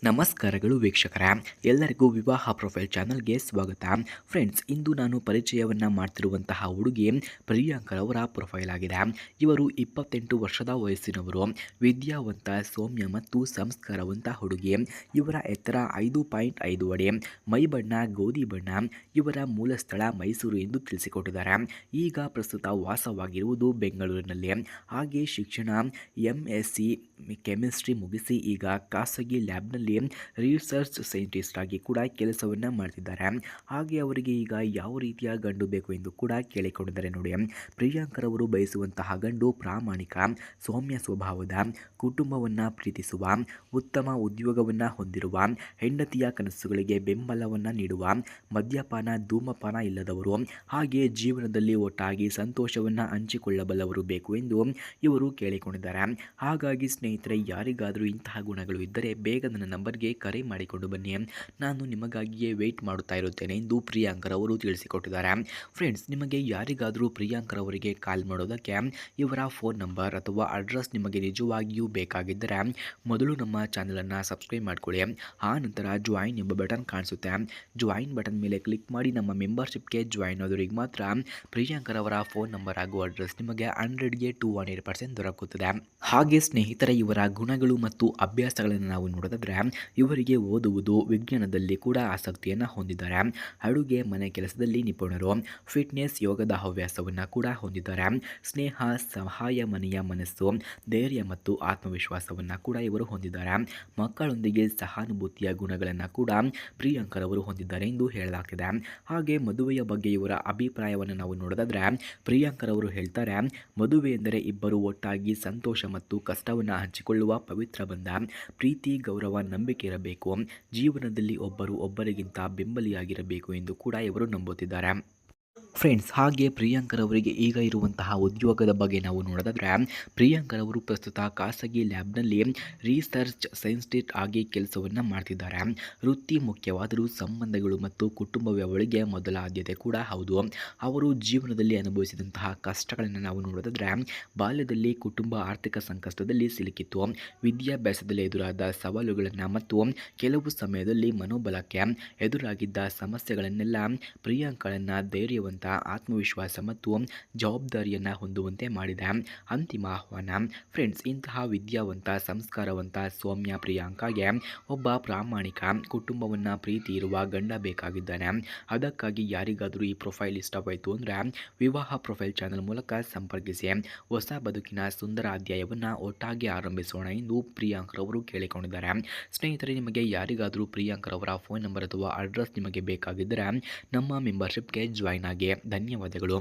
ನಮಸ್ಕಾರಗಳು ವೀಕ್ಷಕರ ಎಲ್ಲರಿಗೂ ವಿವಾಹ ಪ್ರೊಫೈಲ್ ಚಾನಲ್ಗೆ ಸ್ವಾಗತ. ಫ್ರೆಂಡ್ಸ್, ಇಂದು ನಾನು ಪರಿಚಯವನ್ನು ಮಾಡ್ತಿರುವಂತಹ ಹುಡುಗಿ ಪ್ರಿಯಾಂಕರವರ ಪ್ರೊಫೈಲ್ ಆಗಿದೆ. ಇವರು 28 ವರ್ಷದ ವಯಸ್ಸಿನವರು, ವಿದ್ಯಾವಂತ, ಸೌಮ್ಯ ಮತ್ತು ಸಂಸ್ಕಾರವಂತ ಹುಡುಗಿ. ಇವರ ಎತ್ತರ 5.5 ಅಡಿ, ಮೈ ಬಣ್ಣ ಗೋಧಿ ಬಣ್ಣ. ಇವರ ಮೂಲ ಸ್ಥಳ ಮೈಸೂರು ಎಂದು ತಿಳಿಸಿಕೊಟ್ಟಿದ್ದಾರೆ. ಈಗ ಪ್ರಸ್ತುತ ವಾಸವಾಗಿರುವುದು ಬೆಂಗಳೂರಿನಲ್ಲಿ. ಹಾಗೆ ಶಿಕ್ಷಣ MSc ಕೆಮಿಸ್ಟ್ರಿ ಮುಗಿಸಿ ಈಗ ಖಾಸಗಿ ಲ್ಯಾಬ್ನಲ್ಲಿ ರಿಸರ್ಚ್ ಸೈಂಟಿಸ್ಟ್ ಆಗಿ ಕೂಡ ಕೆಲಸವನ್ನು ಮಾಡ್ತಿದ್ದಾರೆ. ಹಾಗೆ ಅವರಿಗೆ ಈಗ ಯಾವ ರೀತಿಯ ಗಂಡು ಬೇಕು ಎಂದು ಕೂಡ ಕೇಳಿಕೊಂಡಿದ್ದಾರೆ ನೋಡಿ. ಪ್ರಿಯಾಂಕರವರು ಬಯಸುವಂತಹ ಗಂಡು ಪ್ರಾಮಾಣಿಕ, ಸೌಮ್ಯ ಸ್ವಭಾವದ, ಕುಟುಂಬವನ್ನು ಪ್ರೀತಿಸುವ, ಉತ್ತಮ ಉದ್ಯೋಗವನ್ನು ಹೊಂದಿರುವ, ಹೆಂಡತಿಯ ಕನಸುಗಳಿಗೆ ಬೆಂಬಲವನ್ನು ನೀಡುವ, ಮದ್ಯಪಾನ ಧೂಮಪಾನ ಇಲ್ಲದವರು, ಹಾಗೆ ಜೀವನದಲ್ಲಿ ಒಟ್ಟಾಗಿ ಸಂತೋಷವನ್ನು ಹಂಚಿಕೊಳ್ಳಬಲ್ಲವರು ಬೇಕು ಎಂದು ಇವರು ಕೇಳಿಕೊಂಡಿದ್ದಾರೆ. ಹಾಗಾಗಿ ಸ್ನೇಹಿತರೆ, ಯಾರಿಗಾದರೂ ಇಂತಹ ಗುಣಗಳು ಇದ್ದರೆ ಬೇಗ ನನ್ನ ನಂಬರ್ಗೆ ಕರೆ ಮಾಡಿಕೊಂಡು ಬನ್ನಿ, ನಾನು ನಿಮಗಾಗಿಯೇ ವೆಯ್ಟ್ ಮಾಡುತ್ತಾ ಇರುತ್ತೇನೆ ಎಂದು ಪ್ರಿಯಾಂಕರವರು ತಿಳಿಸಿಕೊಟ್ಟಿದ್ದಾರೆ. ಫ್ರೆಂಡ್ಸ್, ನಿಮಗೆ ಯಾರಿಗಾದರೂ ಪ್ರಿಯಾಂಕರವರಿಗೆ ಕಾಲ್ ಮಾಡೋದಕ್ಕೆ ಇವರ ಫೋನ್ ನಂಬರ್ ಅಥವಾ ಅಡ್ರೆಸ್ ನಿಮಗೆ ನಿಜವಾಗಿಯೂ ಬೇಕಾಗಿದ್ದರೆ ಮೊದಲು ನಮ್ಮ ಚಾನಲನ್ನು ಸಬ್ಸ್ಕ್ರೈಬ್ ಮಾಡ್ಕೊಳ್ಳಿ. ಆ ನಂತರ ಜಾಯಿನ್ ಎಂಬ ಬಟನ್ ಕಾಣಿಸುತ್ತೆ. ಜಾಯಿನ್ ಬಟನ್ ಮೇಲೆ ಕ್ಲಿಕ್ ಮಾಡಿ ನಮ್ಮ ಮೆಂಬರ್ಶಿಪ್ಗೆ ಜಾಯಿನ್ ಆದವರಿಗೆ ಮಾತ್ರ ಪ್ರಿಯಾಂಕರವರ ಫೋನ್ ನಂಬರ್ ಹಾಗೂ ಅಡ್ರೆಸ್ ನಿಮಗೆ 100ಗೆ 200% ದೊರಕುತ್ತದೆ. ಹಾಗೆ ಸ್ನೇಹಿತರೆ, ಇವರ ಗುಣಗಳು ಮತ್ತು ಅಭ್ಯಾಸಗಳನ್ನು ನಾವು ನೋಡೋದಾದರೆ ಇವರಿಗೆ ಓದುವುದು, ವಿಜ್ಞಾನದಲ್ಲಿ ಕೂಡ ಆಸಕ್ತಿಯನ್ನು ಹೊಂದಿದ್ದಾರೆ. ಅಡುಗೆ ಮನೆ ಕೆಲಸದಲ್ಲಿ ನಿಪುಣರು, ಫಿಟ್ನೆಸ್ ಯೋಗದ ಹವ್ಯಾಸವನ್ನು ಕೂಡ ಹೊಂದಿದ್ದಾರೆ. ಸ್ನೇಹ, ಸಹಾಯ ಮನೆಯ ಮನಸ್ಸು, ಧೈರ್ಯ ಮತ್ತು ಆತ್ಮವಿಶ್ವಾಸವನ್ನು ಕೂಡ ಇವರು ಹೊಂದಿದ್ದಾರೆ. ಮಕ್ಕಳೊಂದಿಗೆ ಸಹಾನುಭೂತಿಯ ಗುಣಗಳನ್ನು ಕೂಡ ಪ್ರಿಯಾಂಕರವರು ಹೊಂದಿದ್ದಾರೆ ಎಂದು ಹೇಳಲಾಗ್ತಿದೆ. ಹಾಗೆ ಮದುವೆಯ ಬಗ್ಗೆ ಇವರ ಅಭಿಪ್ರಾಯವನ್ನು ನಾವು ನೋಡೋದಾದರೆ ಪ್ರಿಯಾಂಕರವರು ಹೇಳ್ತಾರೆ, ಮದುವೆ ಎಂದರೆ ಇಬ್ಬರು ಒಟ್ಟಾಗಿ ಸಂತೋಷ ಮತ್ತು ಕಷ್ಟವನ್ನು ಹಂಚಿಕೊಳ್ಳುವ ಪವಿತ್ರ ಬಂಧ. ಪ್ರೀತಿ, ಗೌರವ, ನಂಬಿಕೆ ಇರಬೇಕು. ಜೀವನದಲ್ಲಿ ಒಬ್ಬರು ಒಬ್ಬರಿಗಿಂತ ಬೆಂಬಲಿಯಾಗಿರಬೇಕು ಎಂದು ಕೂಡ ಇವರು ನಂಬುತ್ತಿದ್ದಾರೆ. ಫ್ರೆಂಡ್ಸ್, ಹಾಗೆ ಪ್ರಿಯಾಂಕರವರಿಗೆ ಈಗ ಇರುವಂತಹ ಉದ್ಯೋಗದ ಬಗ್ಗೆ ನಾವು ನೋಡೋದಾದರೆ ಪ್ರಿಯಾಂಕರವರು ಪ್ರಸ್ತುತ ಖಾಸಗಿ ಲ್ಯಾಬ್ನಲ್ಲಿ ರಿಸರ್ಚ್ ಸೈಂಟಿಸ್ಟ್ ಆಗಿ ಕೆಲಸವನ್ನು ಮಾಡ್ತಿದ್ದಾರೆ. ವೃತ್ತಿ ಮುಖ್ಯವಾದರೂ ಸಂಬಂಧಗಳು ಮತ್ತು ಕುಟುಂಬವೇ ಅವಳಿಗೆ ಮೊದಲ ಆದ್ಯತೆ ಕೂಡ ಹೌದು. ಅವರು ಜೀವನದಲ್ಲಿ ಅನುಭವಿಸಿದಂತಹ ಕಷ್ಟಗಳನ್ನು ನಾವು ನೋಡೋದಾದರೆ ಬಾಲ್ಯದಲ್ಲಿ ಕುಟುಂಬ ಆರ್ಥಿಕ ಸಂಕಷ್ಟದಲ್ಲಿ ಸಿಲುಕಿತ್ತು. ವಿದ್ಯಾಭ್ಯಾಸದಲ್ಲಿ ಎದುರಾದ ಸವಾಲುಗಳನ್ನು ಮತ್ತು ಕೆಲವು ಸಮಯದಲ್ಲಿ ಮನೋಬಲಕ್ಕೆ ಎದುರಾಗಿದ್ದ ಸಮಸ್ಯೆಗಳನ್ನೆಲ್ಲ ಪ್ರಿಯಾಂಕಳನ್ನು ಧೈರ್ಯವಂತ, ಆತ್ಮವಿಶ್ವಾಸ ಮತ್ತು ಜವಾಬ್ದಾರಿಯನ್ನು ಹೊಂದುವಂತೆ ಮಾಡಿದೆ. ಅಂತಿಮ ಆಹ್ವಾನ. ಫ್ರೆಂಡ್ಸ್, ಇಂತಹ ವಿದ್ಯಾವಂತ, ಸಂಸ್ಕಾರವಂತ, ಸೌಮ್ಯ ಪ್ರಿಯಾಂಕಾಗೆ ಒಬ್ಬ ಪ್ರಾಮಾಣಿಕ, ಕುಟುಂಬವನ್ನು ಪ್ರೀತಿ ಇರುವ ಗಂಡ ಬೇಕಾಗಿದ್ದಾನೆ. ಅದಕ್ಕಾಗಿ ಯಾರಿಗಾದರೂ ಈ ಪ್ರೊಫೈಲ್ ಇಷ್ಟವಾಯಿತು ಅಂದರೆ ವಿವಾಹ ಪ್ರೊಫೈಲ್ ಚಾನಲ್ ಮೂಲಕ ಸಂಪರ್ಕಿಸಿ. ಹೊಸ ಬದುಕಿನ ಸುಂದರ ಅಧ್ಯಾಯವನ್ನು ಒಟ್ಟಾಗಿ ಆರಂಭಿಸೋಣ ಎಂದು ಪ್ರಿಯಾಂಕರವರು ಕೇಳಿಕೊಂಡಿದ್ದಾರೆ. ಸ್ನೇಹಿತರೆ, ನಿಮಗೆ ಯಾರಿಗಾದರೂ ಪ್ರಿಯಾಂಕರವರ ಫೋನ್ ನಂಬರ್ ಅಥವಾ ಅಡ್ರೆಸ್ ನಿಮಗೆ ಬೇಕಾಗಿದ್ದರೆ ನಮ್ಮ ಮೆಂಬರ್ಶಿಪ್ಗೆ ಜಾಯಿನ್ ಆಗಿ. ಧನ್ಯವಾದಗಳು.